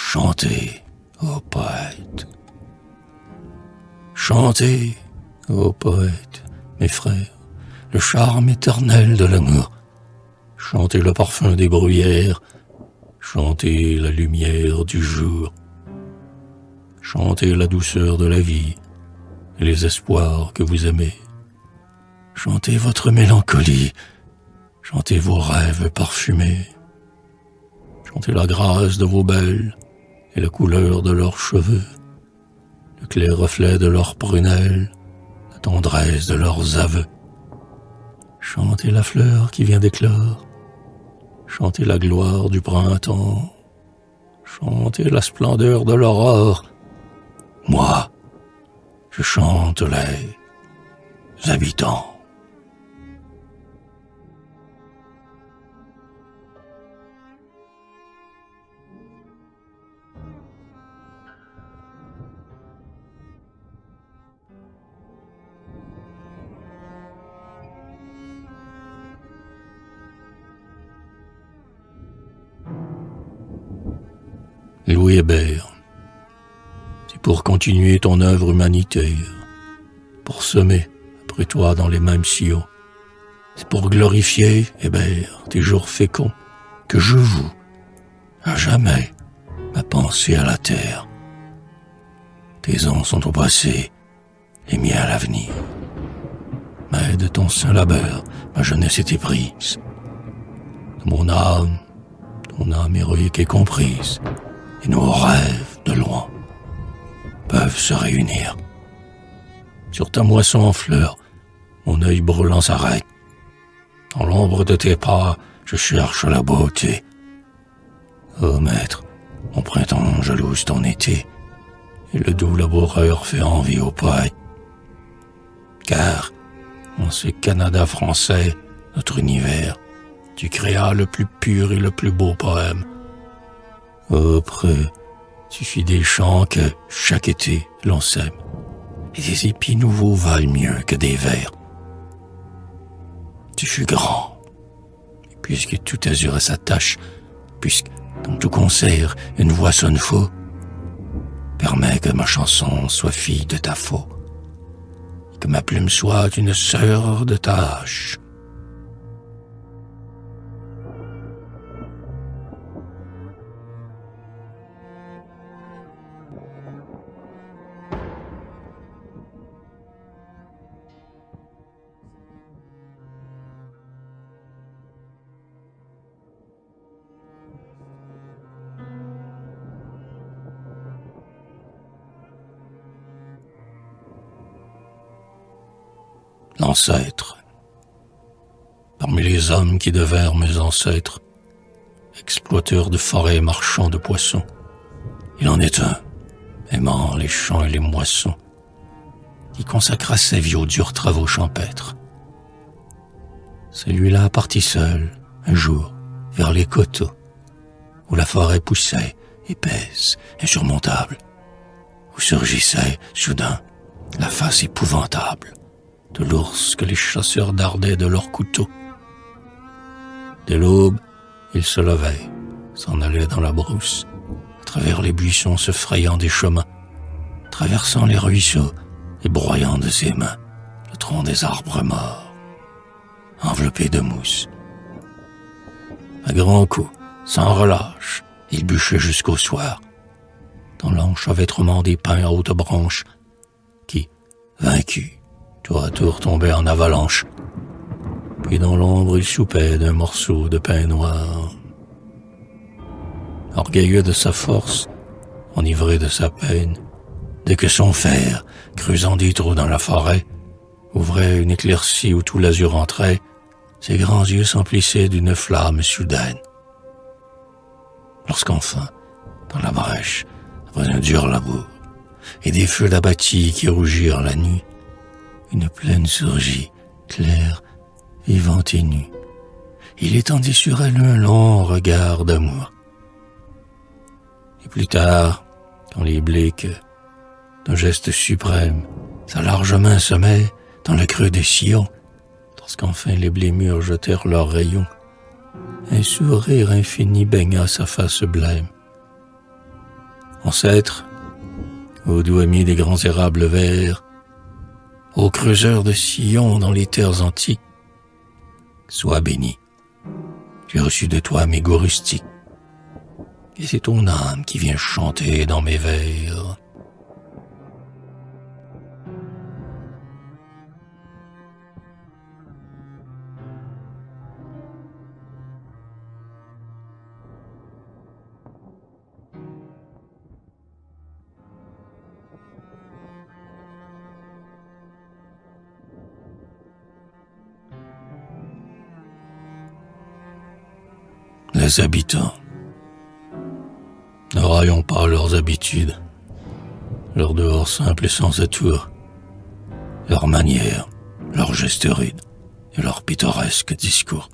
Chantez, ô poète. Chantez, ô poète, mes frères, le charme éternel de l'amour. Chantez le parfum des bruyères, chantez la lumière du jour. Chantez la douceur de la vie et les espoirs que vous aimez. Chantez votre mélancolie, chantez vos rêves parfumés. Chantez la grâce de vos belles et la couleur de leurs cheveux, le clair reflet de leurs prunelles, la tendresse de leurs aveux. Chantez la fleur qui vient d'éclore, chantez la gloire du printemps, chantez la splendeur de l'aurore. Moi, je chante les habitants. Louis Hébert, c'est pour continuer ton œuvre humanitaire, pour semer après toi dans les mêmes sillons. C'est pour glorifier, Hébert, tes jours féconds, que je voue à jamais ma pensée à la terre. Tes ans sont au passé, les miens à l'avenir. Mais de ton saint labeur, ma jeunesse est éprise. De mon âme, ton âme héroïque est comprise. Et nos rêves, de loin, peuvent se réunir. Sur ta moisson en fleurs, mon œil brûlant s'arrête. Dans l'ombre de tes pas, je cherche la beauté. Ô maître, mon printemps jalouse ton été, et le doux laboureur fait envie aux poètes. Car, en ce Canada français, notre univers, tu créas le plus pur et le plus beau poème. Auprès, tu fis des chants que, chaque été, l'on sème, et des épis nouveaux valent mieux que des vers. Tu fus grand, et puisque tout azur a sa tâche, puisque, dans tout concert, une voix sonne faux, permets que ma chanson soit fille de ta faux, et que ma plume soit une sœur de ta hache. L'ancêtre. Parmi les hommes qui devinrent mes ancêtres, exploiteurs de forêts, marchands de poissons, il en est un, aimant les champs et les moissons, qui consacra sa vie aux durs travaux champêtres. Celui-là partit seul, un jour, vers les coteaux, où la forêt poussait, épaisse, insurmontable, où surgissait, soudain, la face épouvantable de l'ours que les chasseurs dardaient de leurs couteaux. Dès l'aube, il se levait, s'en allait dans la brousse, à travers les buissons se frayant des chemins, traversant les ruisseaux et broyant de ses mains le tronc des arbres morts, enveloppés de mousse. À grands coups, sans relâche, il bûchait jusqu'au soir, dans l'enchevêtrement des pins à hautes branches, qui, vaincus, tour à tour tombait en avalanche, puis dans l'ombre il soupait d'un morceau de pain noir. Orgueilleux de sa force, enivré de sa peine, dès que son fer, creusant des trous dans la forêt, ouvrait une éclaircie où tout l'azur entrait, ses grands yeux s'emplissaient d'une flamme soudaine. Lorsqu'enfin, dans la brèche, après un dur labour, et des feux d'abattis qui rougirent la nuit, une plaine surgit, claire, vivante et nue. Il étendit sur elle un long regard d'amour. Et plus tard, quand les blés que, d'un geste suprême, sa large main se met dans le creux des sillons, lorsqu'enfin les blés mûrs jetèrent leurs rayons, un sourire infini baigna sa face blême. Ancêtres, ô doux amis des grands érables verts, ô creuseurs de sillons dans les terres antiques, sois béni. J'ai reçu de toi mes goûts rustiques, et c'est ton âme qui vient chanter dans mes vers. Les habitants. Ne raillons pas leurs habitudes, leur dehors simple et sans atour, leurs manières, leurs gestes rudes et leurs pittoresques discours.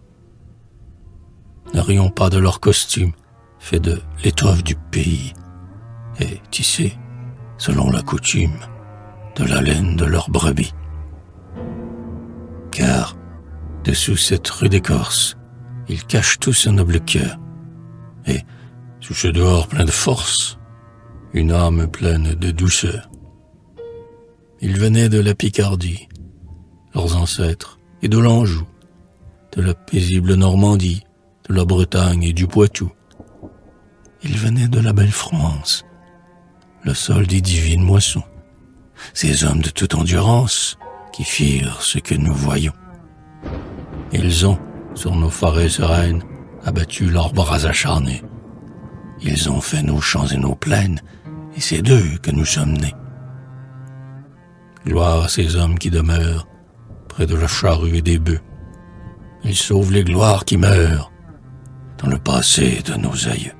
Ne rions pas de leurs costumes, faits de l'étoffe du pays et tissés, selon la coutume, de la laine de leurs brebis. Car, dessous cette rude écorce, ils cachent tous un noble cœur, et, sous ce dehors plein de force, une âme pleine de douceur. Ils venaient de la Picardie, leurs ancêtres, et de l'Anjou, de la paisible Normandie, de la Bretagne et du Poitou. Ils venaient de la belle France, le sol des divines moissons, ces hommes de toute endurance qui firent ce que nous voyons. Ils ont, sur nos forêts sereines, abattu leurs bras acharnés. Ils ont fait nos champs et nos plaines, et c'est d'eux que nous sommes nés. Gloire à ces hommes qui demeurent près de la charrue et des bœufs. Ils sauvent les gloires qui meurent dans le passé de nos aïeux.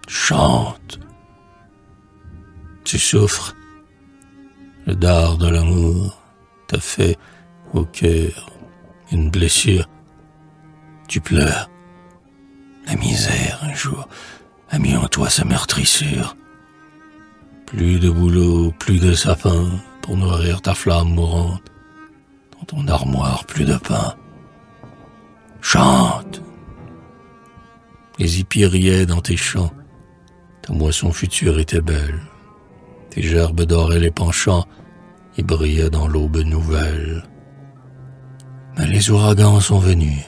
Chante. Tu souffres. Le dard de l'amour t'a fait au cœur une blessure. Tu pleures. La misère, un jour, a mis en toi sa meurtrissure. Plus de boulot, plus de sapin pour nourrir ta flamme mourante. Dans ton armoire, plus de pain. Chante. Les hippies riaient dans tes champs. Ta moisson future était belle. Tes gerbes doraient les penchants et brillaient dans l'aube nouvelle. Mais les ouragans sont venus,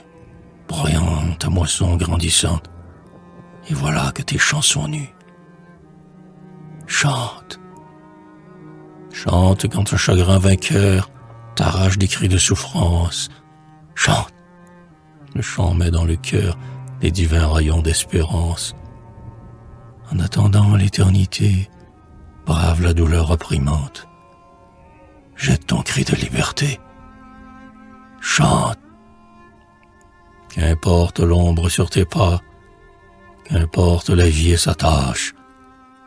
broyant ta moisson grandissante. Et voilà que tes champs sont nus. Chante. Chante quand un chagrin vainqueur t'arrache des cris de souffrance. Chante. Le chant met dans le cœur les divins rayons d'espérance. En attendant l'éternité, brave la douleur opprimante. Jette ton cri de liberté. Chante. Qu'importe l'ombre sur tes pas, qu'importe la vie et sa tâche,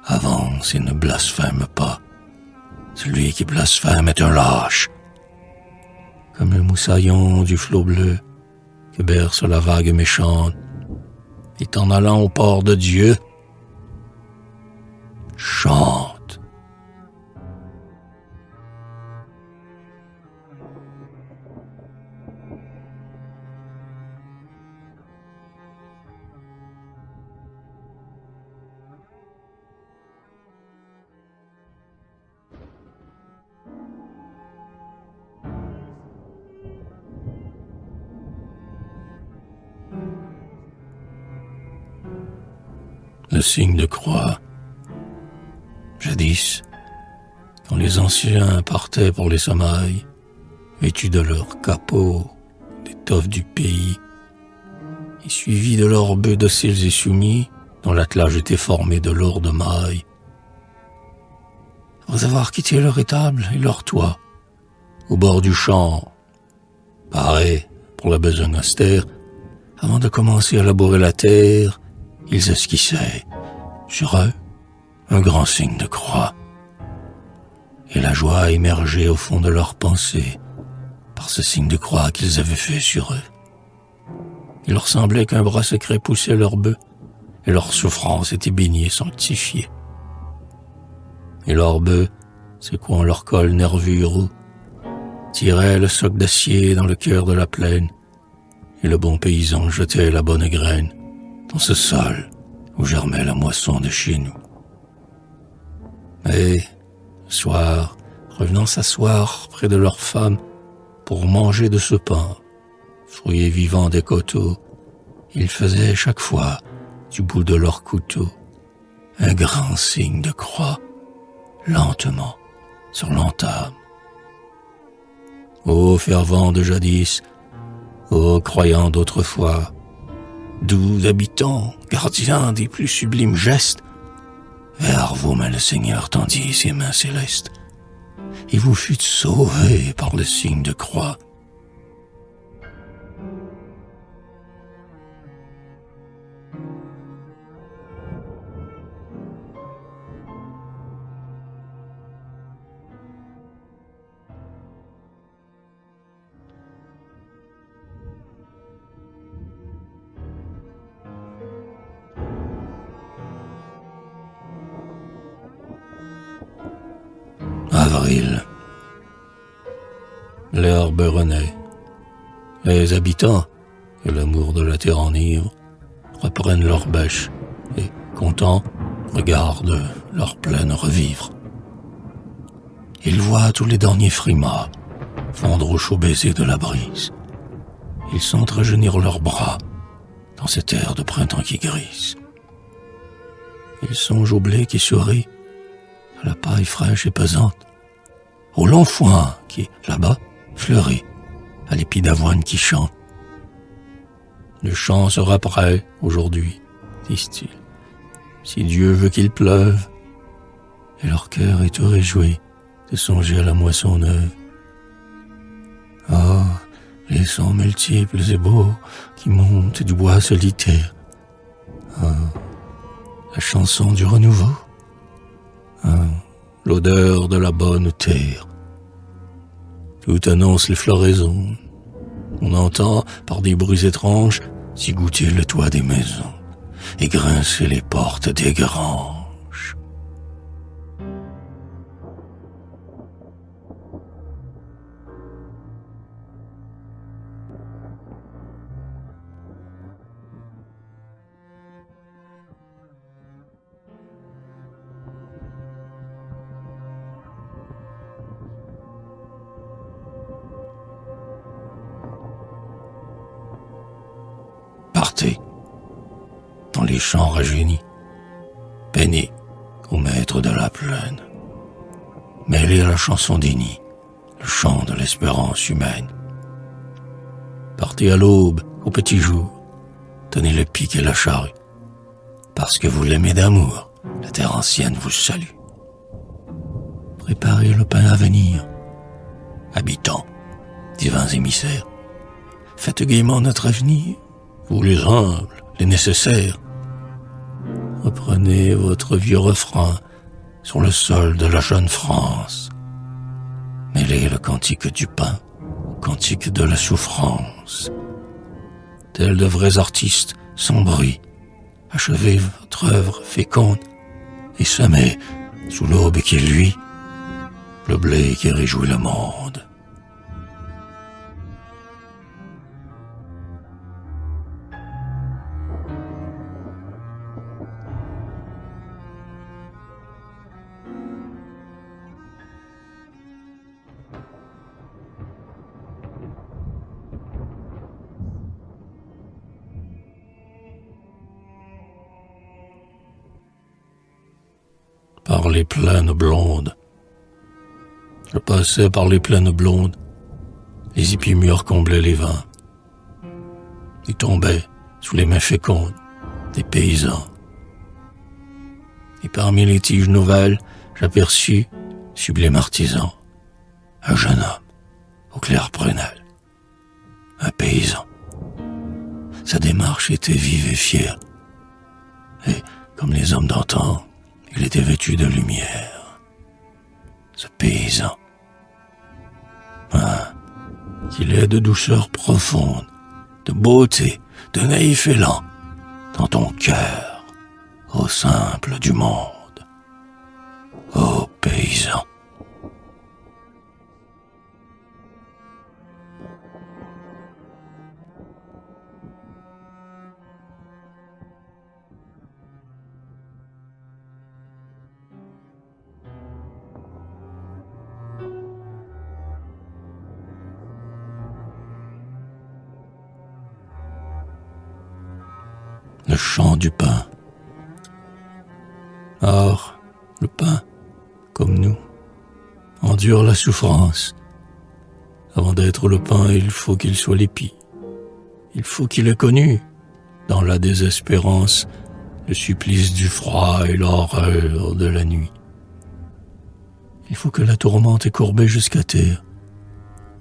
avance et ne blasphème pas. Celui qui blasphème est un lâche. Comme le moussaillon du flot bleu que berce la vague méchante, et en allant au port de Dieu, chante. Le signe de croix. Jadis, quand les anciens partaient pour les semailles, vêtus de leurs capots, d'étoffes du pays, et suivis de leurs bœufs dociles et soumis, dont l'attelage était formé de lourdes mailles, après avoir quitté leur étable et leur toit, au bord du champ, parés pour la besogne austère, avant de commencer à labourer la terre, ils esquissaient sur eux un grand signe de croix, et la joie émergeait au fond de leurs pensées par ce signe de croix qu'ils avaient fait sur eux. Il leur semblait qu'un bras secret poussait leurs bœufs, et leur souffrance était bénie et sanctifiée. Et leurs bœufs, secouant leur col nerveux roux, tiraient le soc d'acier dans le cœur de la plaine, et le bon paysan jetait la bonne graine dans ce sol où germait la moisson de chez nous. Et, le soir, revenant s'asseoir près de leurs femmes pour manger de ce pain, fruit vivant des coteaux, ils faisaient chaque fois, du bout de leur couteau, un grand signe de croix, lentement, sur l'entame. Ô fervents de jadis, ô croyants d'autrefois, doux habitants, gardiens des plus sublimes gestes, vers vos mains le Seigneur tendit ses mains célestes, et vous fûtes sauvés par le signe de croix. Avril. L'herbe renaît. Les habitants, que l'amour de la terre enivre, reprennent leur bêche et, contents, regardent leur plaine revivre. Ils voient tous les derniers frimas fondre au chaud baiser de la brise. Ils sentent rajeunir leurs bras dans cet air de printemps qui grise. Ils songent au blé qui sourit, à la paille fraîche et pesante, au long foin qui, là-bas, fleurit, à l'épi d'avoine qui chante. Le champ sera prêt aujourd'hui, disent-ils, si Dieu veut qu'il pleuve, et leur cœur est tout réjoui de songer à la moisson neuve. Ah, les sons multiples et beaux qui montent du bois solitaire. Ah, la chanson du renouveau. Ah, l'odeur de la bonne terre. Tout annonce les floraisons. On entend, par des bruits étranges, s'y-goûter le toit des maisons et grincer les portes des granges. Partez, dans les champs rajeunis, peinez au maître de la plaine, mêlez à la chanson des nids, le chant de l'espérance humaine. Partez à l'aube, au petit jour, tenez le pic et la charrue, parce que vous l'aimez d'amour, la terre ancienne vous salue. Préparez le pain à venir, habitants, divins émissaires, faites gaiement notre avenir, vous les humbles, les nécessaires. Reprenez votre vieux refrain sur le sol de la jeune France. Mêlez le cantique du pain au cantique de la souffrance. Tels de vrais artistes, sans bruit, achevez votre œuvre féconde et semez, sous l'aube qui luit, le blé qui réjouit le monde. Par les plaines blondes. Je passais par les plaines blondes, les épis mûrs comblaient les vins. Ils tombaient sous les mains fécondes des paysans. Et parmi les tiges nouvelles, j'aperçus, sublime artisan, un jeune homme aux clairs prunelles, un paysan. Sa démarche était vive et fière, et comme les hommes d'antan, il était vêtu de lumière. Ce paysan, qu'il est de douceur profonde, de beauté, de naïf élan, dans ton cœur, ô simple du monde, ô paysan. Le chant du pain. Or, le pain, comme nous, endure la souffrance. Avant d'être le pain, il faut qu'il soit l'épi. Il faut qu'il ait connu, dans la désespérance, le supplice du froid et l'horreur de la nuit. Il faut que la tourmente ait courbé jusqu'à terre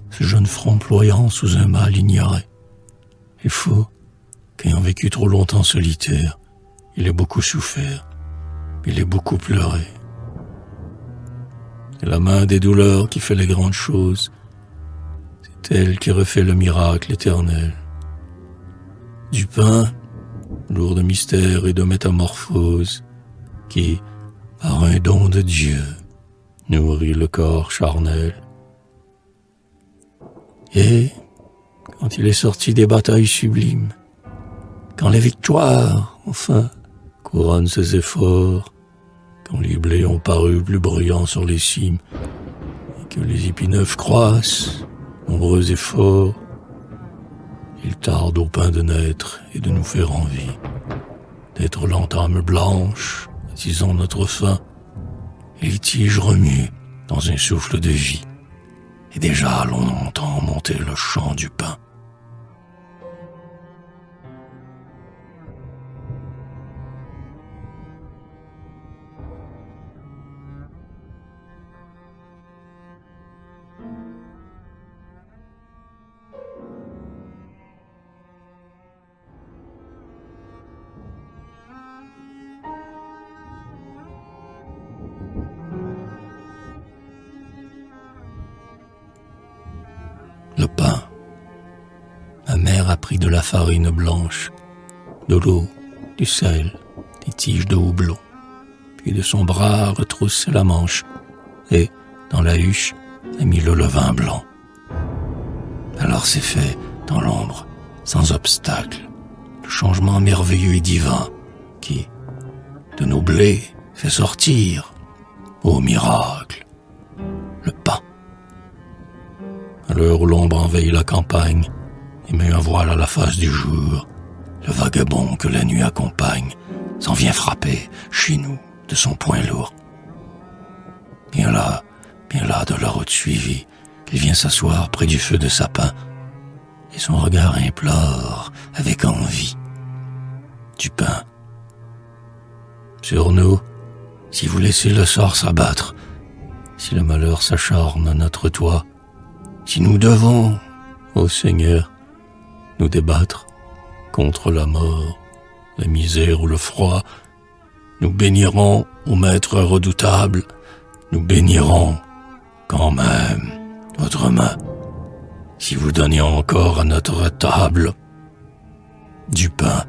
ce jeune front ployant sous un mal ignoré. Il faut qu'ayant vécu trop longtemps solitaire, il ait beaucoup souffert, il ait beaucoup pleuré. C'est la main des douleurs qui fait les grandes choses, c'est elle qui refait le miracle éternel. Du pain, lourd de mystère et de métamorphose, qui, par un don de Dieu, nourrit le corps charnel. Et, quand il est sorti des batailles sublimes, quand les victoires, enfin, couronnent ses efforts, quand les blés ont paru plus brillants sur les cimes, et que les épis neufs croissent, nombreux et forts, il tarde au pain de naître et de nous faire envie, d'être l'entame blanche, attisant notre faim, et les tiges remuent dans un souffle de vie, et déjà l'on entend monter le chant du pain. Le pain. Ma mère a pris de la farine blanche, de l'eau, du sel, des tiges de houblon, puis de son bras a retroussé la manche, et, dans la huche, a mis le levain blanc. Alors c'est fait, dans l'ombre, sans obstacle, le changement merveilleux et divin, qui, de nos blés, fait sortir, ô miracle, le pain. À l'heure où l'ombre envahit la campagne et met un voile à la face du jour, le vagabond que la nuit accompagne s'en vient frapper, chez nous, de son poing lourd. Bien là, de la route suivie, il vient s'asseoir près du feu de sapin, et son regard implore, avec envie, du pain. Sur nous, si vous laissez le sort s'abattre, si le malheur s'acharne à notre toit, si nous devons, ô Seigneur, nous débattre contre la mort, la misère ou le froid, nous bénirons, ô Maître redoutable, nous bénirons quand même votre main, si vous donniez encore à notre table du pain.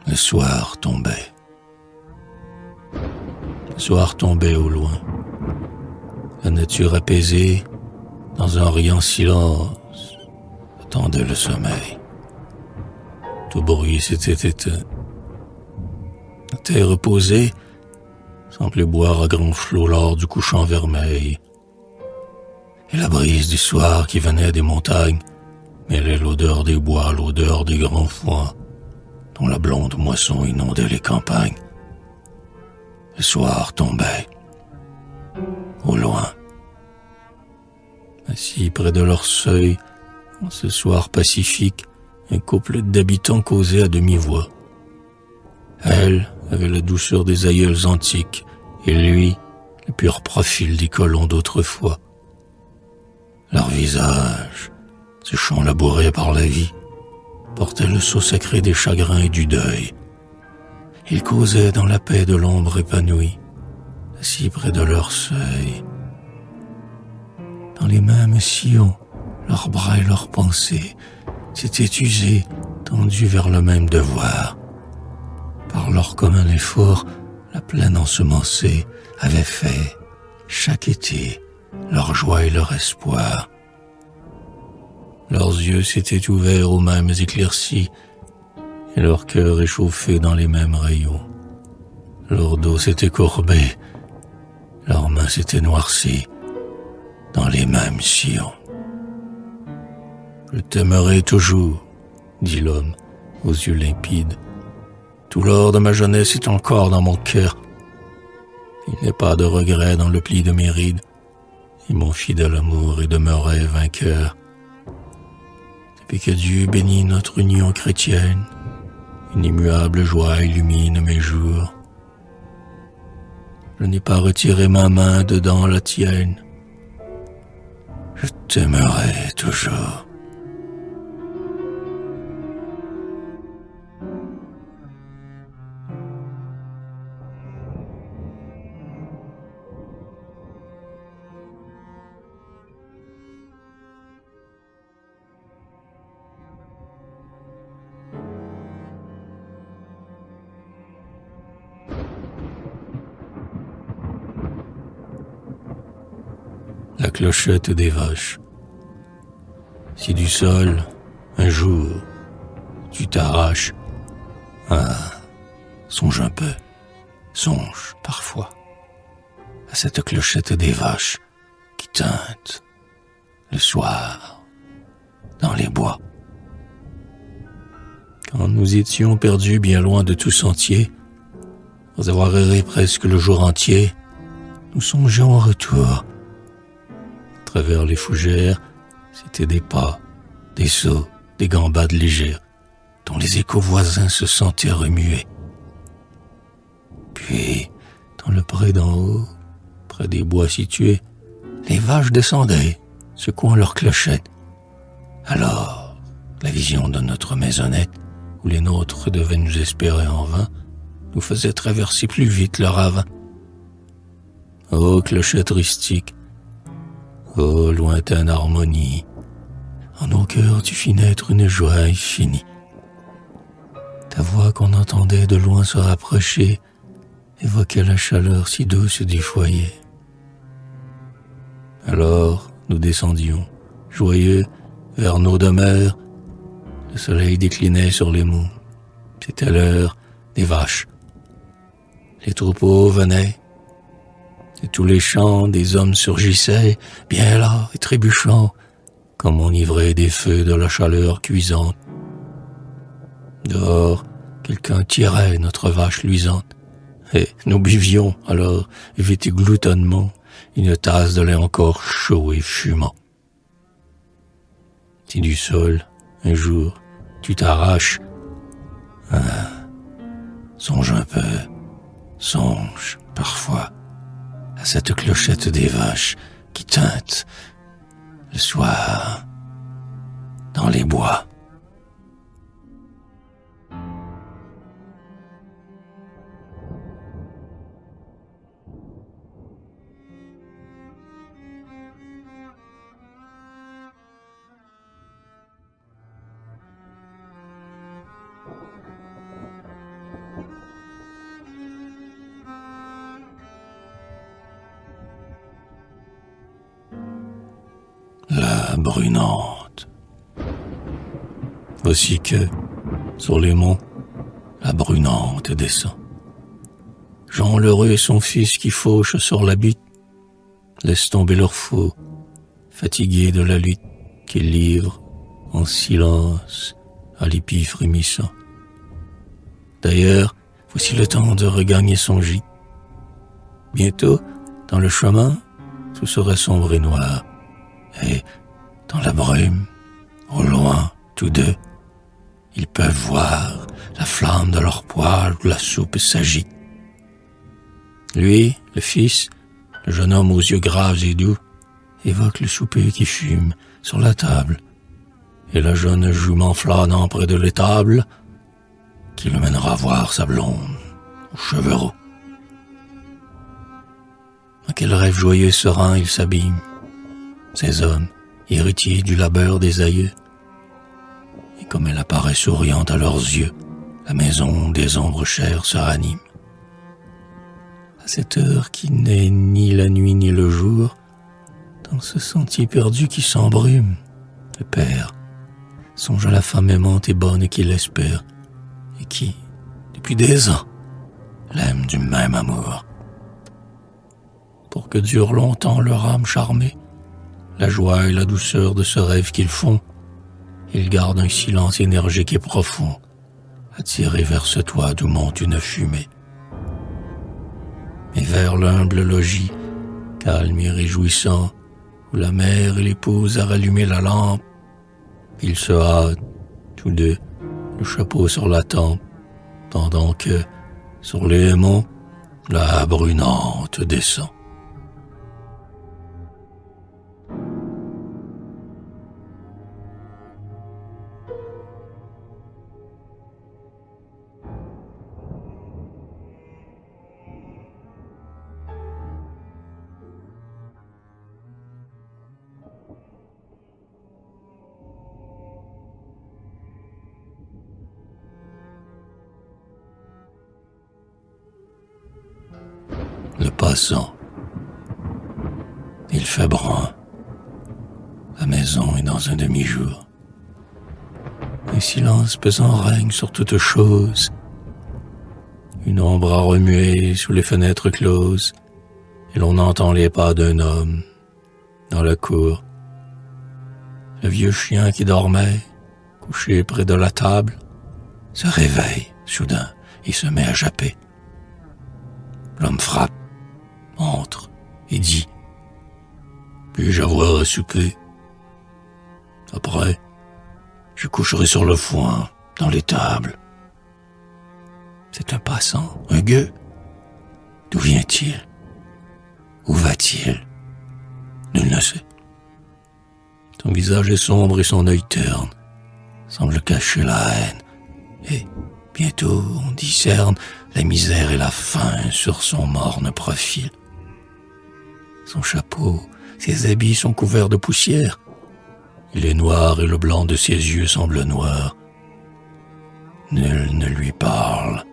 Le soir tombait. Le soir tombait au loin. La nature apaisée, dans un riant silence, attendait le sommeil. Tout bruit s'était éteint. La terre reposée semblait boire à grands flots l'or du couchant vermeil. Et la brise du soir qui venait des montagnes mêlait l'odeur des bois, l'odeur des grands foins, dont la blonde moisson inondait les campagnes. Le soir tombait, au loin. Assis près de leur seuil, en ce soir pacifique, un couple d'habitants causait à demi-voix. Elle avait la douceur des aïeuls antiques et lui, le pur profil des colons d'autrefois. Leurs visages, ces champs labourés par la vie, portaient le sceau sacré des chagrins et du deuil. Ils causaient dans la paix de l'ombre épanouie, assis près de leur seuil. Dans les mêmes sillons, leurs bras et leurs pensées s'étaient usés, tendus vers le même devoir. Par leur commun effort, la plaine ensemencée avait fait, chaque été, leur joie et leur espoir. Leurs yeux s'étaient ouverts aux mêmes éclaircies, et leur cœur échauffé dans les mêmes rayons. Leur dos s'était courbé, leurs mains s'étaient noircies dans les mêmes sillons. « Je t'aimerai toujours, » dit l'homme aux yeux limpides. « Tout l'or de ma jeunesse est encore dans mon cœur. Il n'est pas de regret dans le pli de mes rides, et mon fidèle amour est demeuré vainqueur. Depuis que Dieu bénit notre union chrétienne, une immuable joie illumine mes jours. Je n'ai pas retiré ma main dedans la tienne. Je t'aimerai toujours. » La clochette des vaches. Si du sol, un jour, tu t'arraches, songe un peu, songe parfois à cette clochette des vaches qui tinte le soir dans les bois. Quand nous étions perdus bien loin de tout sentier, après avoir erré presque le jour entier, nous songeons au retour. À travers les fougères, c'étaient des pas, des sauts, des gambades légères, dont les échos voisins se sentaient remuer. Puis, dans le pré d'en haut, près des bois situés, les vaches descendaient, secouant leurs clochettes. Alors, la vision de notre maisonnette, où les nôtres devaient nous espérer en vain, nous faisait traverser plus vite le ravin. Ô clochette rustique, ô lointaine harmonie, en nos cœurs tu fis naître une joie infinie. Ta voix qu'on entendait de loin se rapprocher évoquait la chaleur si douce du foyer. Alors nous descendions, joyeux, vers nos demeures. Le soleil déclinait sur les monts. C'était l'heure des vaches. Les troupeaux venaient. De tous les champs, des hommes surgissaient, bien là et trébuchant, comme enivrés des feux de la chaleur cuisante. Dehors, quelqu'un tirait notre vache luisante, et nous buvions alors, vite gloutonnement, une tasse de lait encore chaud et fumant. Si du sol, un jour, tu t'arraches, songe un peu, songe parfois à cette clochette des vaches qui tinte le soir dans les bois. La brunante. Voici que, sur les monts, la brunante descend. Jean l'heureux et son fils qui fauchent sur la butte laissent tomber leurs faux, fatigués de la lutte qu'ils livrent en silence à l'épi frémissant. D'ailleurs, voici le temps de regagner son gîte. Bientôt, dans le chemin, tout sera sombre et noir. Et, dans la brume, au loin, tous deux, ils peuvent voir la flamme de leur poêle où la soupe s'agite. Lui, le fils, le jeune homme aux yeux graves et doux, évoque le souper qui fume sur la table, et la jeune jument flânant près de l'étable, qui le mènera voir sa blonde aux cheveux roux. Dans quel rêve joyeux serein il s'abîme, ces hommes, héritiers du labeur des aïeux, et comme elle apparaît souriante à leurs yeux, la maison des ombres chères se ranime. À cette heure qui n'est ni la nuit ni le jour, dans ce sentier perdu qui s'embrume, le père songe à la femme aimante et bonne qu'il espère, et qui, depuis des ans, l'aime du même amour. Pour que dure longtemps leur âme charmée, la joie et la douceur de ce rêve qu'ils font, ils gardent un silence énergique et profond, attiré vers ce toit d'où monte une fumée. Et vers l'humble logis, calme et réjouissant, où la mère et l'épouse a rallumé la lampe, ils se hâtent, tous deux, le chapeau sur la tempe, pendant que, sur les monts, la brunante descend. Le passant. Il fait brun. La maison est dans un demi-jour. Un silence pesant règne sur toute chose. Une ombre a remué sous les fenêtres closes, et l'on entend les pas d'un homme dans la cour. Le vieux chien qui dormait, couché près de la table, se réveille soudain et se met à japper. L'homme frappe, entre et dit « Puis-je avoir à souper? Après, je coucherai sur le foin, dans l'étable. » C'est un passant, un gueux. D'où vient-il? Où va-t-il? Nul ne sait. Son visage est sombre et son œil terne semble cacher la haine. Et bientôt on discerne la misère et la faim sur son morne profil. Son chapeau, ses habits sont couverts de poussière. Il est noir et le blanc de ses yeux semble noir. Nul ne lui parle.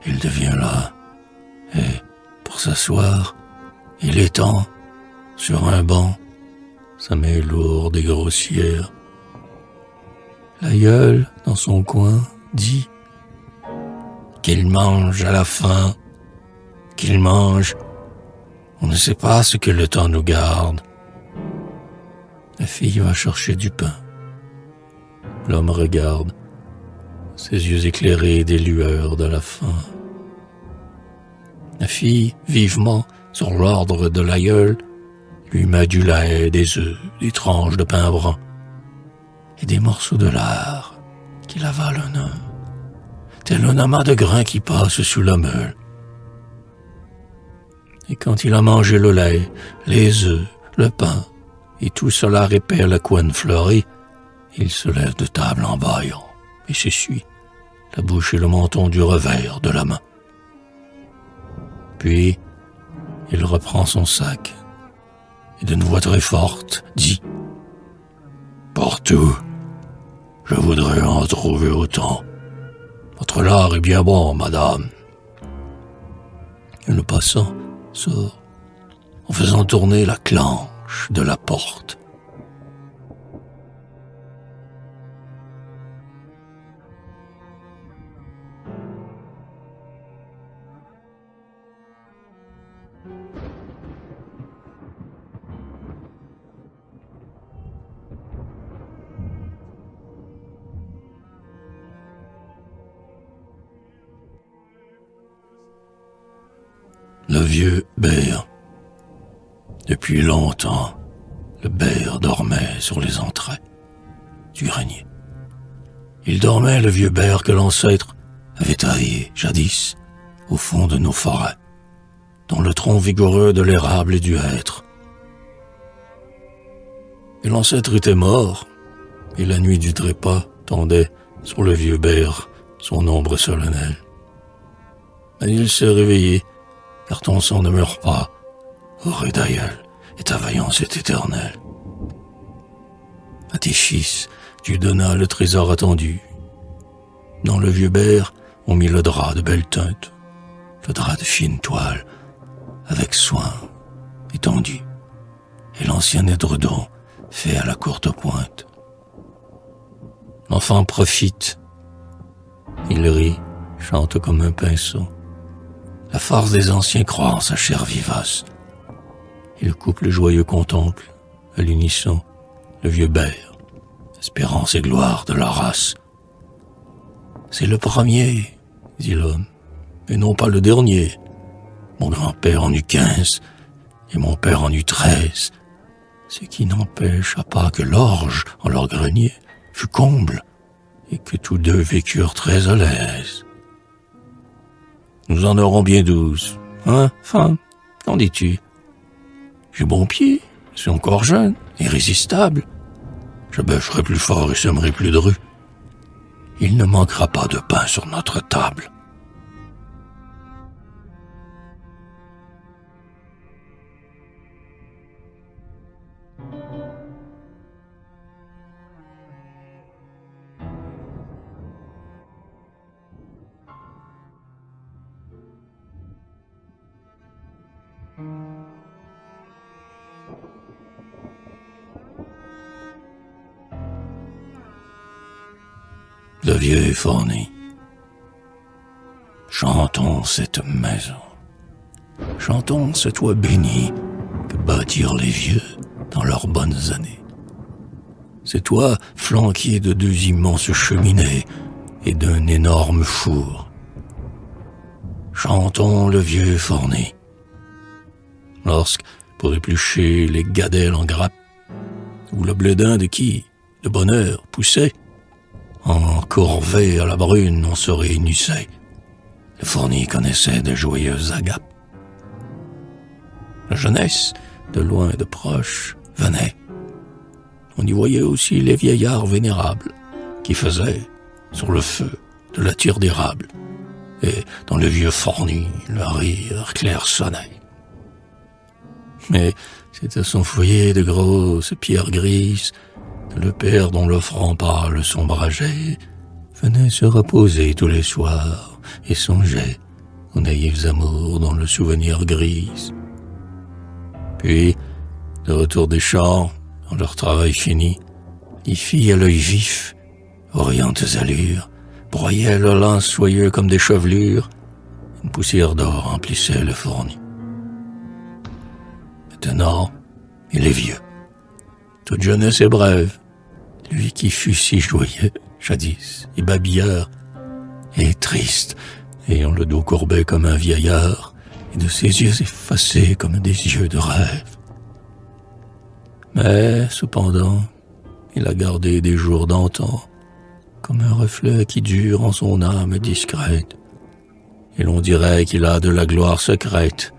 Il devient là, et, pour s'asseoir, il étend, sur un banc, sa main lourde et grossière. L'aïeul, dans son coin, dit qu'il mange à la faim, qu'il mange. On ne sait pas ce que le temps nous garde. La fille va chercher du pain. L'homme regarde, ses yeux éclairés des lueurs de la faim. La fille, vivement, sur l'ordre de l'aïeul, lui met du lait, des œufs, des tranches de pain brun et des morceaux de lard qu'il avale un, tel un amas de grains qui passe sous la meule. Et quand il a mangé le lait, les œufs, le pain, et tout cela répère la couenne fleurie, il se lève de table en bâillant et s'essuie la bouche et le menton du revers de la main. Puis, il reprend son sac et d'une voix très forte dit « Partout, je voudrais en trouver autant. Votre lard est bien bon, madame. » Et le passant sort en faisant tourner la clenche de la porte. Le vieux Bert. Depuis longtemps, le Bert dormait sur les entrailles du grenier. Il dormait, le vieux Bert que l'ancêtre avait taillé jadis au fond de nos forêts. dans le tronc vigoureux de l'érable et du hêtre. Et l'ancêtre était mort, et la nuit du trépas tendait sur le vieux berre son ombre solennelle. Mais il s'est réveillé, car ton sang ne meurt pas, ô Rédaïel, et ta vaillance est éternelle. À tes fils, tu donnas le trésor attendu. Dans le vieux berre, on mit le drap de belle teinte, le drap de fine toile, avec soin étendu, et l'ancien édredon fait à la courte pointe. L'enfant profite. Il rit, chante comme un pinceau. La force des anciens croît en sa chair vivace. Et le couple joyeux contemple, à l'unisson, le vieux berre, espérance et gloire de la race. C'est le premier, dit l'homme, et non pas le dernier. Mon grand-père en eut 15, et mon père en eut 13, ce qui n'empêcha pas que l'orge, en leur grenier, fut comble, et que tous deux vécurent très à l'aise. Nous en aurons bien 12, hein, femme, qu'en dis-tu? J'ai bon pied, je suis encore jeune, irrésistible. Je bêcherai plus fort et sèmerai plus de rue. Il ne manquera pas de pain sur notre table. Le vieux est fourni. Chantons cette maison. Chantons ce toit béni que bâtirent les vieux dans leurs bonnes années. Ces toits flanqués de 2 immenses cheminées et d'un énorme four. Chantons le vieux fourni. Lorsque, pour éplucher les gadelles en grappe, ou le blé d'Inde qui, de bonne heure, poussait, en corvée à la brune, on se réunissait. Le fourni connaissait de joyeuses agapes. La jeunesse, de loin et de proche, venait. On y voyait aussi les vieillards vénérables, qui faisaient, sur le feu, de la tire d'érable, et dans le vieux fourni, le rire clair-sonnait. Mais c'est à son foyer de grosses pierres grises que le père dont le front pâle sombrageait venait se reposer tous les soirs et songeait aux naïfs amours dont le souvenir grise. Puis, de retour des champs, dans leur travail fini, les filles à l'œil vif, aux riantes allures, broyaient leurs lances soyeux comme des chevelures. Une poussière d'or remplissait le fourni. Maintenant, il est vieux. Toute jeunesse est brève. Lui qui fut si joyeux, jadis, et babilleur, est triste, ayant le dos courbé comme un vieillard, et de ses yeux effacés comme des yeux de rêve. Mais, cependant, il a gardé des jours d'antan, comme un reflet qui dure en son âme discrète, et l'on dirait qu'il a de la gloire secrète,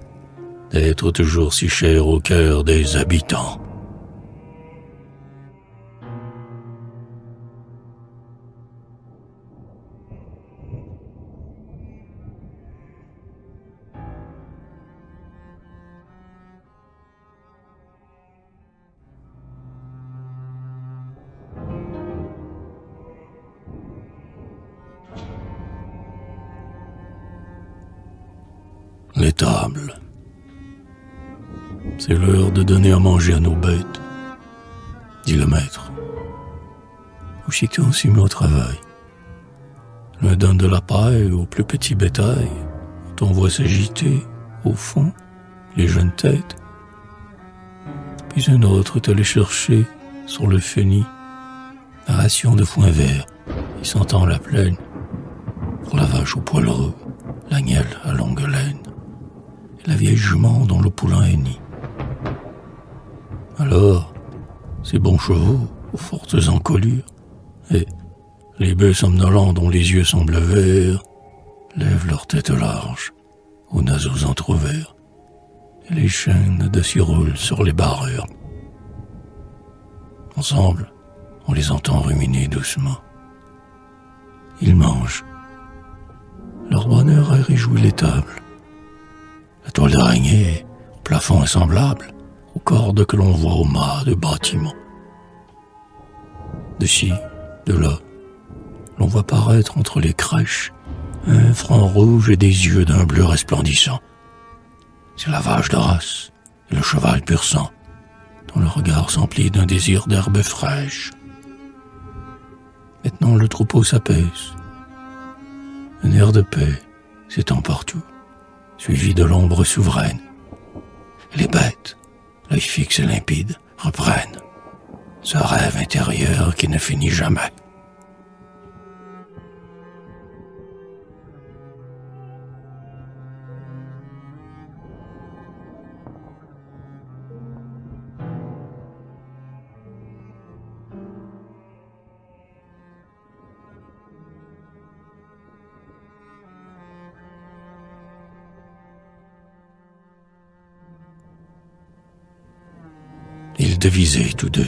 d'être toujours si cher au cœur des habitants. L'étable. C'est l'heure de donner à manger à nos bêtes, dit le maître. Aussitôt on s'y met au travail. L'un donne de la paille au plus petit bétail, dont on voit s'agiter, au fond, les jeunes têtes. Puis un autre est allé chercher, sur le fenil, la ration de foin vert, et sentant la plaine, pour la vache au poil roux, l'agnelle à longue laine, et la vieille jument dont le poulain est nid. Alors, ces bons chevaux, aux fortes encolures, et les bœufs somnolents dont les yeux semblent verts, lèvent leur tête large, aux naseaux entr'ouverts, et les chaînes de s'y roulent sur les barrures. Ensemble, on les entend ruminer doucement. Ils mangent. Leur bonheur a réjoui les tables. La toile d'araignée au plafond est semblable aux cordes que l'on voit au mât de bâtiments. De ci, de là, l'on voit paraître entre les crèches un front rouge et des yeux d'un bleu resplendissant. C'est la vache de race et le cheval pur sang, dont le regard s'emplit d'un désir d'herbe fraîche. Maintenant le troupeau s'apaise. Un air de paix s'étend partout, suivi de l'ombre souveraine. Et les bêtes, l'œil fixe et limpide, reprennent ce rêve intérieur qui ne finit jamais. Ils devisaient tous deux.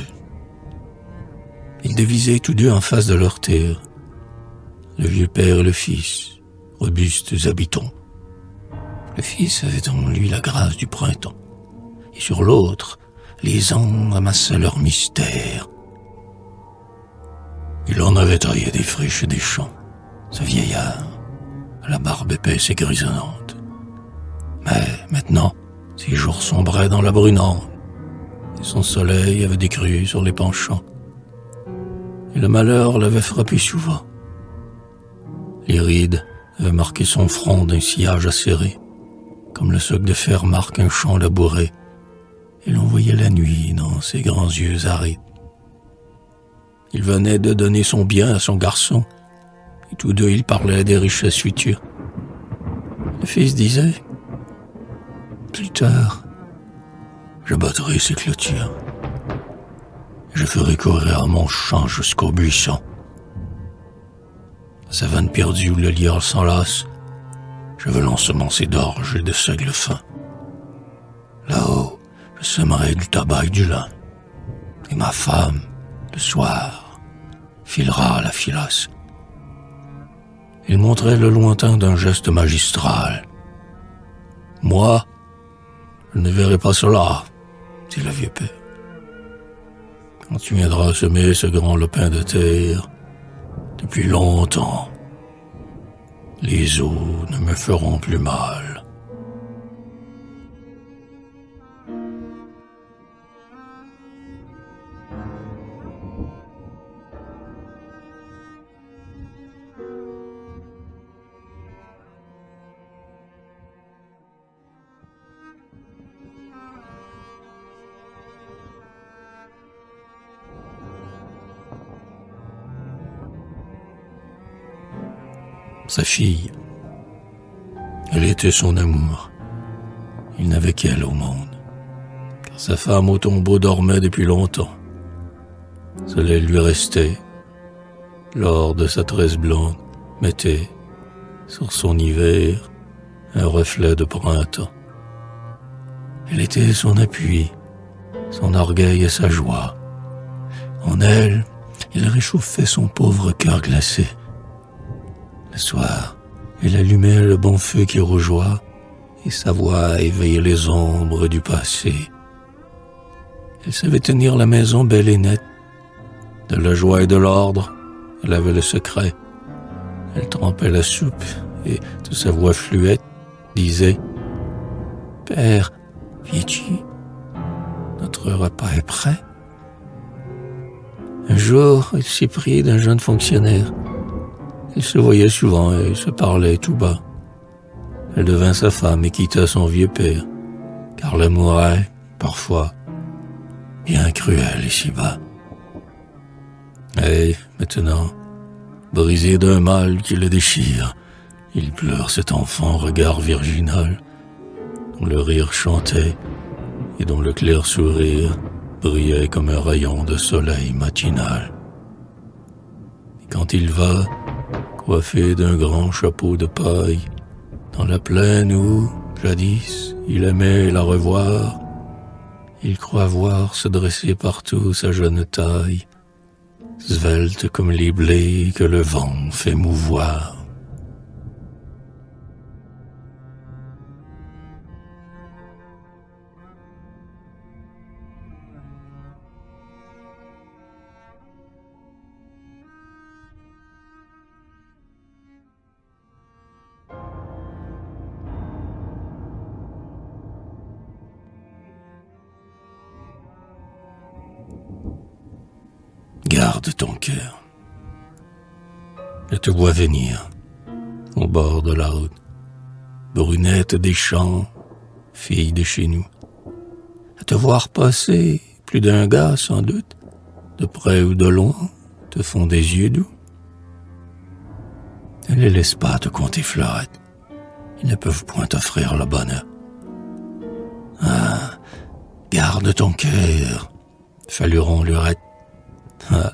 Ils devisaient tous deux en face de leur terre, le vieux père et le fils, robustes habitants. Le fils avait en lui la grâce du printemps, et sur l'autre, les ans amassaient leur mystère. Il en avait taillé des friches et des champs, ce vieillard, à la barbe épaisse et grisonnante. Mais maintenant, ses jours sombraient dans la brunante, et son soleil avait décru sur les penchants. Et le malheur l'avait frappé souvent. Les rides avaient marqué son front d'un sillage acéré, comme le soc de fer marque un champ labouré, et l'on voyait la nuit dans ses grands yeux arides. Il venait de donner son bien à son garçon, et tous deux ils parlaient des richesses futures. Le fils disait, « Plus tard, je battrai ces clôtures. Je ferai courir mon champ jusqu'au buisson. La savane perdue où le liard s'enlace, je veux l'ensemencer d'orge et de seigle fin. Là-haut, je sèmerai du tabac et du lin. Et ma femme, le soir, filera la filasse. » Il montrait le lointain d'un geste magistral. « Moi, je ne verrai pas cela, » dit le vieux père. « Quand tu viendras semer ce grand lopin de terre, depuis longtemps, les eaux ne me feront plus mal. » Sa fille, elle était son amour. Il n'avait qu'elle au monde, car sa femme au tombeau dormait depuis longtemps. Seul elle lui restait, l'or de sa tresse blonde mettait sur son hiver un reflet de printemps. Elle était son appui, son orgueil et sa joie. En elle, il réchauffait son pauvre cœur glacé. Le soir, elle allumait le bon feu qui rougeoie, et sa voix éveillait les ombres du passé. Elle savait tenir la maison belle et nette. De la joie et de l'ordre, elle avait le secret. Elle trempait la soupe, et de sa voix fluette disait « Père, viens-tu? Notre repas est prêt. » Un jour, elle s'y prit d'un jeune fonctionnaire. Ils se voyaient souvent et se parlaient tout bas. Elle devint sa femme et quitta son vieux père, car l'amour est, parfois, bien cruel ici-bas. Et maintenant, brisé d'un mal qui le déchire, il pleure cet enfant au regard virginal, dont le rire chantait et dont le clair sourire brillait comme un rayon de soleil matinal. Et quand il va, coiffé d'un grand chapeau de paille, dans la plaine où, Jadis, il aimait la revoir. Il croit voir se dresser partout sa jeune taille, svelte comme les blés que le vent fait mouvoir. Garde ton cœur. Je te vois venir, au bord de la route, brunette des champs, fille de chez nous. À te voir passer, plus d'un gars sans doute, de près ou de loin, te font des yeux doux. Ne les laisse pas te compter fleurettes, ils ne peuvent point t'offrir le bonheur. Ah, garde ton cœur, Faluron lurette. Ah,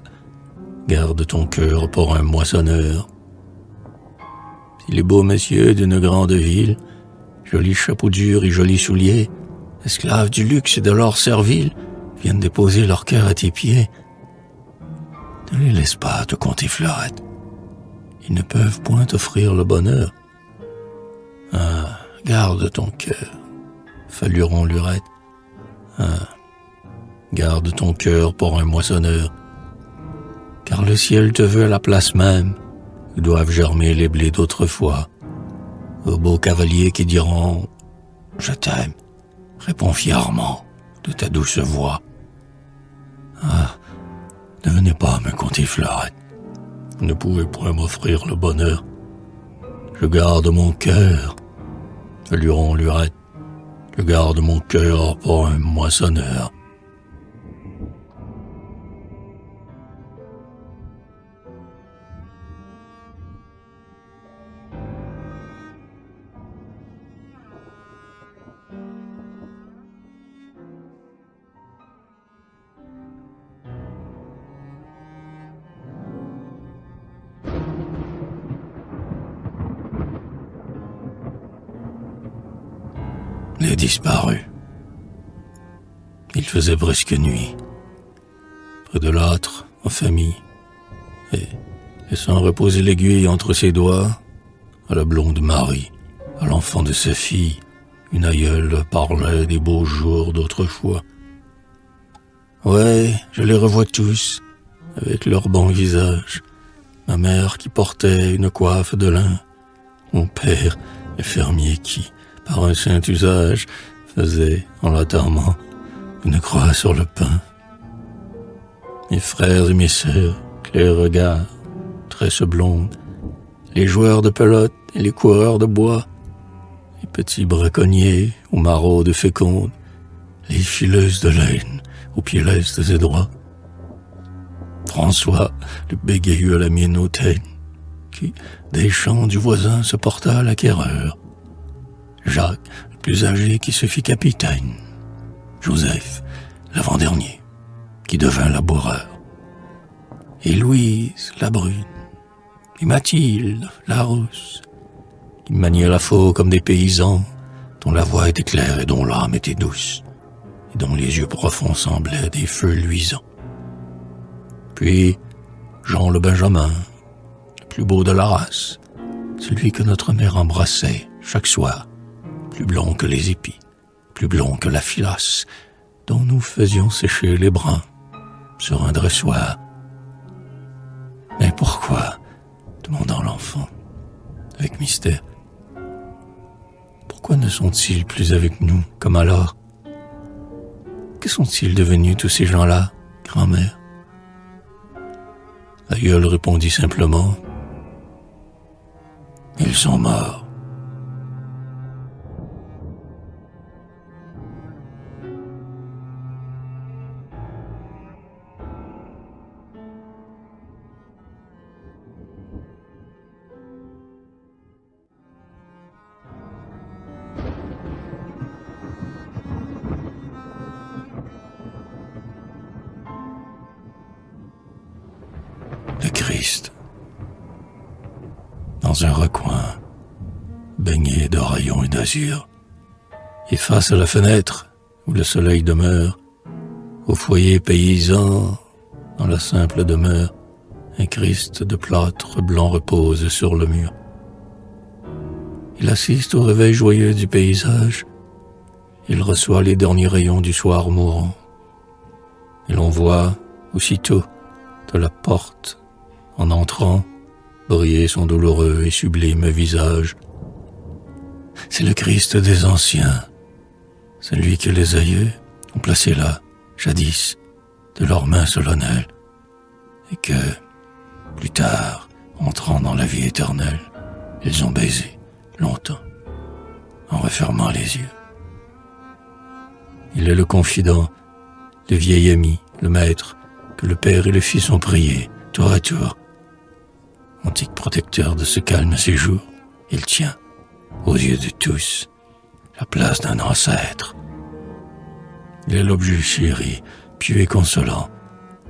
garde ton cœur pour un moissonneur. Si les beaux messieurs d'une grande ville, jolis chapeaux durs et jolis souliers, esclaves du luxe et de l'or servile, viennent déposer leur cœur à tes pieds, ne les laisse pas te compter fleurette. Ils ne peuvent point t'offrir le bonheur. Ah, garde ton cœur, Faluron lurette. Ah, garde ton cœur pour un moissonneur. Car le ciel te veut à la place même où doivent germer les blés d'autrefois. Aux beaux cavaliers qui diront « Je t'aime », réponds fièrement de ta douce voix. Ah, ne venez pas me compter fleurette, vous ne pouvez point m'offrir le bonheur. Je garde mon cœur, Faluron lurette, je garde mon cœur pour un moissonneur. Les disparus. Il faisait presque nuit. Près de l'âtre, en famille, et sans reposer l'aiguille entre ses doigts, à la blonde Marie, à l'enfant de sa fille, une aïeule parlait des beaux jours d'autrefois. Ouais, je les revois tous, avec leur bon visage. Ma mère qui portait une coiffe de lin, mon père, le fermier qui, par un saint usage, faisait, en l'enterrement, une croix sur le pain. Mes frères et mes sœurs, clairs regards, tresses blondes, les joueurs de pelote et les coureurs de bois, les petits braconniers aux maraudes fécondes, les fileuses de laine aux pieds lestes et droits. François, le bégayeux à la mine hautaine, qui, des champs du voisin, se porta à l'acquéreur. Jacques, le plus âgé, qui se fit capitaine. Joseph, l'avant-dernier, qui devint laboureur. Et Louise, la brune. Et Mathilde, la rousse, qui maniaient la faux comme des paysans, dont la voix était claire et dont l'âme était douce, et dont les yeux profonds semblaient des feux luisants. Puis, Jean le Benjamin, le plus beau de la race, celui que notre mère embrassait chaque soir, plus blond que les épis, plus blond que la filasse, dont nous faisions sécher les brins sur un dressoir. Mais pourquoi, demanda l'enfant, avec mystère, pourquoi ne sont-ils plus avec nous comme alors? Que sont-ils devenus tous ces gens-là, grand-mère? L'aïeul répondit simplement, « Ils sont morts. » Le Christ, dans un recoin, baigné de rayons et d'azur, Et face à la fenêtre, où le soleil demeure, au foyer paysan, dans la simple demeure, un Christ de plâtre blanc repose sur le mur. Il assiste au réveil joyeux du paysage. Il reçoit les derniers rayons du soir mourant. Et l'on voit, aussitôt, de la porte, en entrant, briller son douloureux et sublime visage. C'est le Christ des anciens, celui que les aïeux ont placé là, jadis, de leurs mains solennelles, et que, plus tard, entrant dans la vie éternelle, ils ont baisé longtemps, en refermant les yeux. Il est le confident, le vieil ami, le maître, que le père et le fils ont prié, tour à tour. Antique protecteur de ce calme séjour, il tient, aux yeux de tous, la place d'un ancêtre. Il est l'objet chéri, pieux et consolant,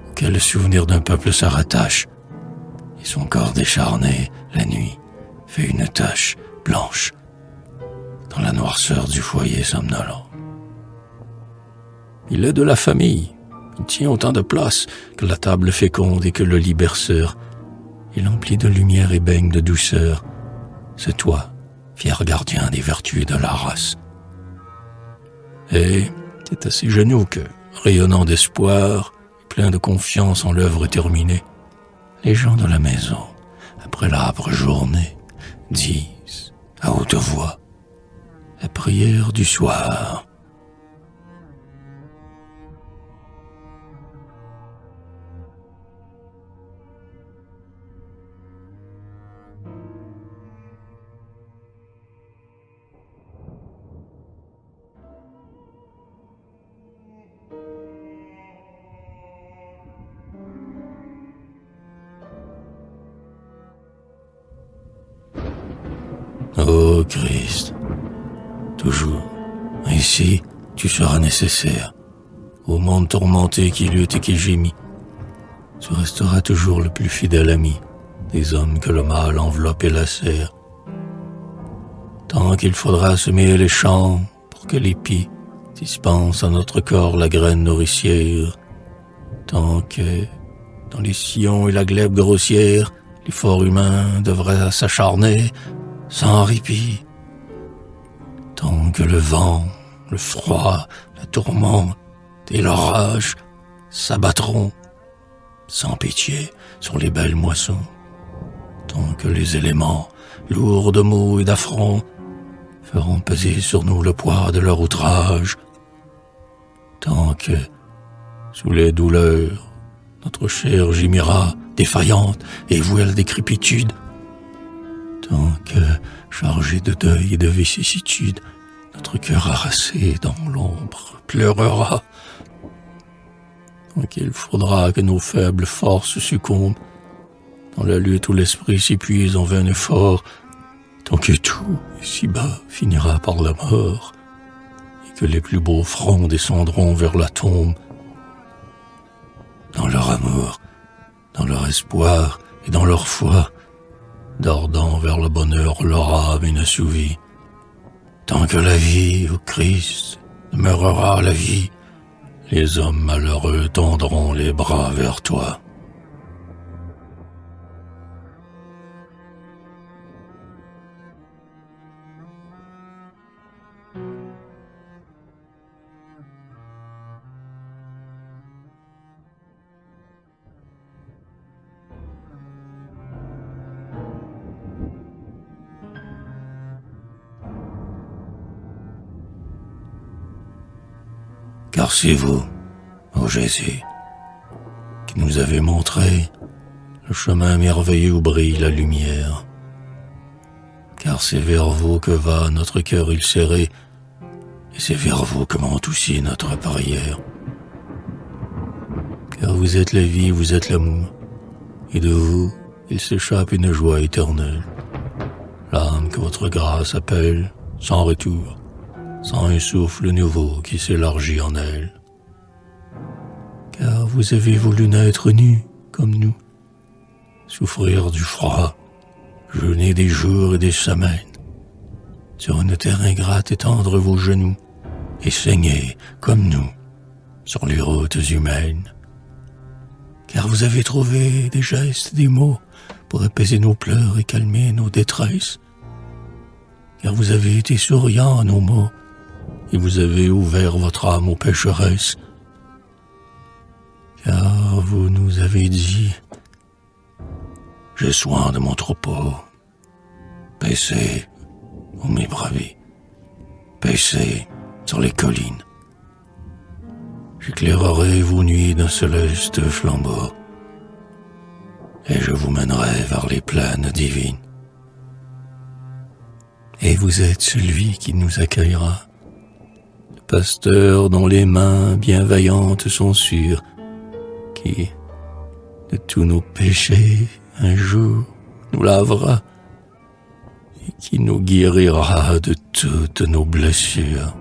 auquel le souvenir d'un peuple se rattache, et son corps décharné, la nuit, fait une tache blanche dans la noirceur du foyer somnolent. Il est de la famille, il tient autant de place que la table féconde et que le lit berceur. Il emplit de lumière et baigne de douceur. C'est toi, fier gardien des vertus de la race. Et c'est à ses genoux que, rayonnant d'espoir, plein de confiance en l'œuvre terminée, les gens de la maison, après l'âpre journée, disent à haute voix la prière du soir. Ô Christ, toujours, ici, tu seras nécessaire. Au monde tourmenté qui lutte et qui gémit, tu resteras toujours le plus fidèle ami des hommes que le mal enveloppe et lacère. Tant qu'il faudra semer les champs pour que l'épi dispense à notre corps la graine nourricière, tant que, dans les sillons et la glèbe grossière, l'effort humain devrait s'acharner sans répit, tant que le vent, le froid, la tourmente et l'orage s'abattront sans pitié sur les belles moissons, tant que les éléments, lourds de maux et d'affronts, feront peser sur nous le poids de leur outrage, tant que, sous les douleurs, notre chair gémira défaillante et vouée à la décrépitude, tant que, chargé de deuil et de vicissitude, notre cœur harassé dans l'ombre pleurera, tant qu'il faudra que nos faibles forces succombent dans la lutte où l'esprit s'épuise en vain effort, tant que tout, ici-bas, finira par la mort, et que les plus beaux fronts descendront vers la tombe. Dans leur amour, dans leur espoir et dans leur foi, dordant vers le bonheur leur âme inassouvie, tant que la vie, ô Christ, demeurera la vie, les hommes malheureux tendront les bras vers toi. Car c'est vous, ô Jésus, qui nous avez montré le chemin merveilleux où brille la lumière. Car c'est vers vous que va notre cœur ulcéré, et c'est vers vous que monte aussi notre prière. Car vous êtes la vie, vous êtes l'amour, et de vous, il s'échappe une joie éternelle. L'âme que votre grâce appelle, sans retour, sans un souffle nouveau qui s'élargit en elle. Car vous avez voulu naître nus, comme nous, souffrir du froid, jeûner des jours et des semaines, sur une terre ingrate étendre vos genoux, et saignez, comme nous, sur les routes humaines. Car vous avez trouvé des gestes, des mots pour apaiser nos pleurs et calmer nos détresses. Car vous avez été souriant à nos mots et vous avez ouvert votre âme aux pécheresses. Car vous nous avez dit: j'ai soin de mon troupeau. Paissez, ô mes bravis, paissez sur les collines. J'éclairerai vos nuits d'un céleste flambeau, et je vous mènerai vers les plaines divines. Et vous êtes celui qui nous accueillera, le pasteur dont les mains bienveillantes sont sûres, qui, de tous nos péchés, un jour nous lavera, et qui nous guérira de toutes nos blessures.